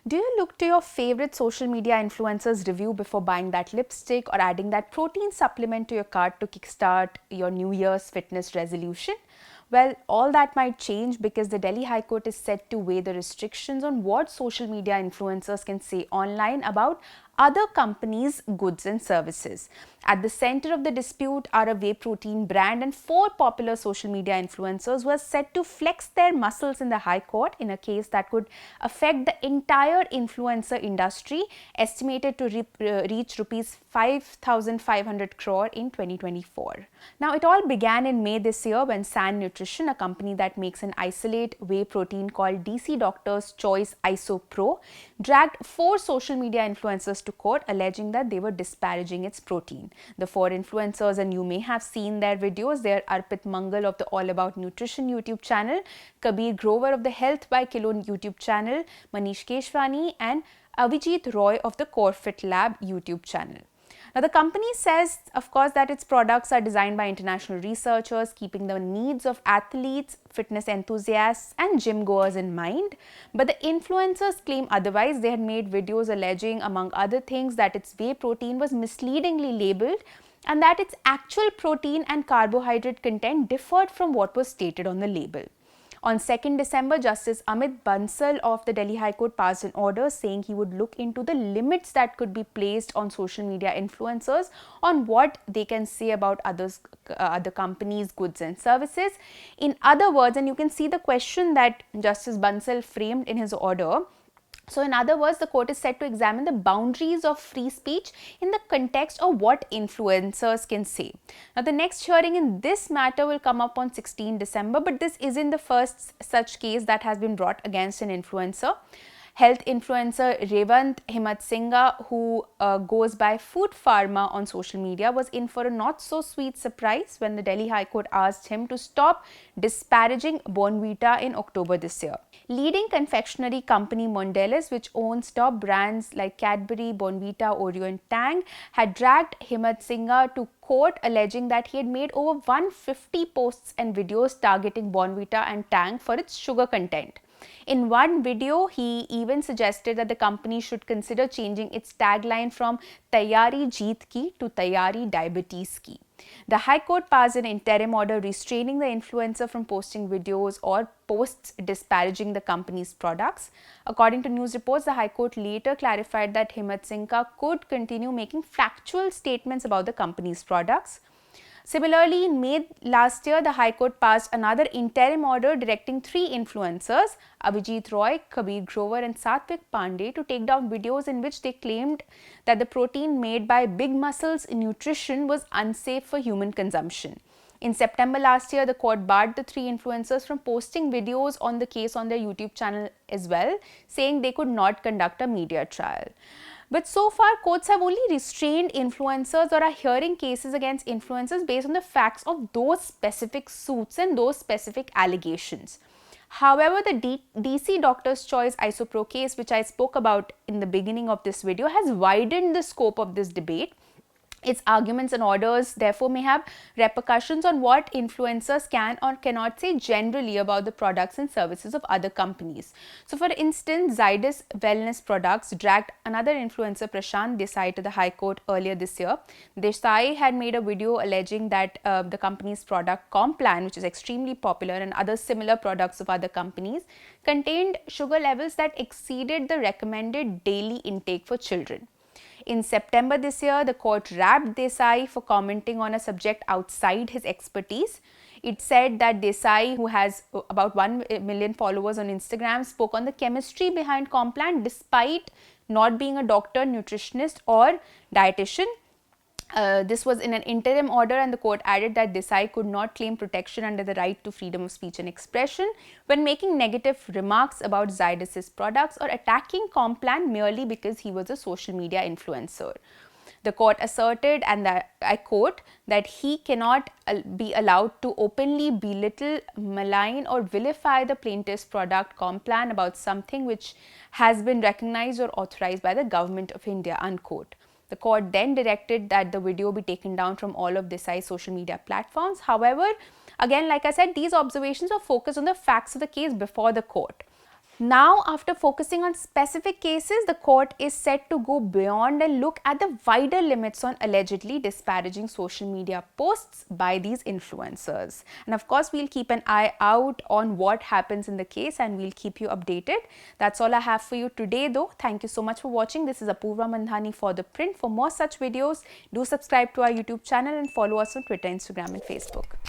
Do you look to your favorite social media influencers' review before buying that lipstick or adding that protein supplement to your cart to kickstart your New Year's fitness resolution? Well, all that might change because the Delhi High Court is set to weigh the restrictions on what social media influencers can say online about other companies' goods and services. At the center of the dispute are a whey protein brand and four popular social media influencers who are set to flex their muscles in the High Court in a case that could affect the entire influencer industry, estimated to reach rupees 5,500 crore in 2024. Now, it all began in May this year when San Nutrition, a company that makes an isolate whey protein called DC Doctor's Choice Iso Pro, dragged four social media influencers to court alleging that they were disparaging its protein. The four influencers, and you may have seen their videos, they are Arpit Mangal of the All About Nutrition YouTube channel, Kabir Grover of the Health by Kilo YouTube channel, Manish Keshwani, and Avijit Roy of the CoreFit Lab YouTube channel. Now, the company says, of course, that its products are designed by international researchers, keeping the needs of athletes, fitness enthusiasts, and gym goers in mind. But the influencers claim otherwise. They had made videos alleging, among other things, that its whey protein was misleadingly labeled and that its actual protein and carbohydrate content differed from what was stated on the label. On 2nd December, Justice Amit Bansal of the Delhi High Court passed an order saying he would look into the limits that could be placed on social media influencers on what they can say about other companies' goods and services. In other words, and you can see the question that Justice Bansal framed in his order. So, in other words, the court is set to examine the boundaries of free speech in the context of what influencers can say. Now, the next hearing in this matter will come up on 16 December, but this isn't the first such case that has been brought against an influencer. Health influencer Revant Himatsingha, who goes by Food Pharma on social media, was in for a not so sweet surprise when the Delhi High Court asked him to stop disparaging Bournvita in October this year. Leading confectionery company Mondelez, which owns top brands like Cadbury, Bournvita, Oreo, and Tang, had dragged Himatsingha to court alleging that he had made over 150 posts and videos targeting Bournvita and Tang for its sugar content. In one video, he even suggested that the company should consider changing its tagline from Taiyari Jeet Ki to Taiyari Diabetes Ki. The High Court passed an interim order restraining the influencer from posting videos or posts disparaging the company's products. According to news reports, the High Court later clarified that Himatsingha could continue making factual statements about the company's products. Similarly, in May last year, the High Court passed another interim order directing three influencers, Avijit Roy, Kabir Grover, and Satvik Pandey, to take down videos in which they claimed that the protein made by Big Muscles Nutrition was unsafe for human consumption. In September last year, the court barred the three influencers from posting videos on the case on their YouTube channel as well, saying they could not conduct a media trial. But so far, courts have only restrained influencers or are hearing cases against influencers based on the facts of those specific suits and those specific allegations. However, the DC Doctor's Choice Isopro case, which I spoke about in the beginning of this video, has widened the scope of this debate. Its arguments and orders therefore may have repercussions on what influencers can or cannot say generally about the products and services of other companies. So, for instance, Zydus Wellness Products dragged another influencer, Prashant Desai, to the High Court earlier this year. Desai had made a video alleging that the company's product Complan, which is extremely popular, and other similar products of other companies, contained sugar levels that exceeded the recommended daily intake for children. In September this year, the court rapped Desai for commenting on a subject outside his expertise. It said that Desai, who has about 1 million followers on Instagram, spoke on the chemistry behind Complan despite not being a doctor, nutritionist, or dietitian. This was in an interim order, and the court added that Desai could not claim protection under the right to freedom of speech and expression when making negative remarks about Zydus' products or attacking Complan merely because he was a social media influencer. The court asserted, and I quote, that he cannot be allowed to openly belittle, malign, or vilify the plaintiff's product Complan about something which has been recognized or authorized by the government of India, unquote. The court then directed that the video be taken down from all of Desai's social media platforms. However, again, like I said, these observations are focused on the facts of the case before the court. Now, after focusing on specific cases, the court is set to go beyond and look at the wider limits on allegedly disparaging social media posts by these influencers. And of course, we'll keep an eye out on what happens in the case and we'll keep you updated. That's all I have for you today though. Thank you so much for watching. This is Apoorva Mandhani for The Print. For more such videos, do subscribe to our YouTube channel and follow us on Twitter, Instagram and Facebook.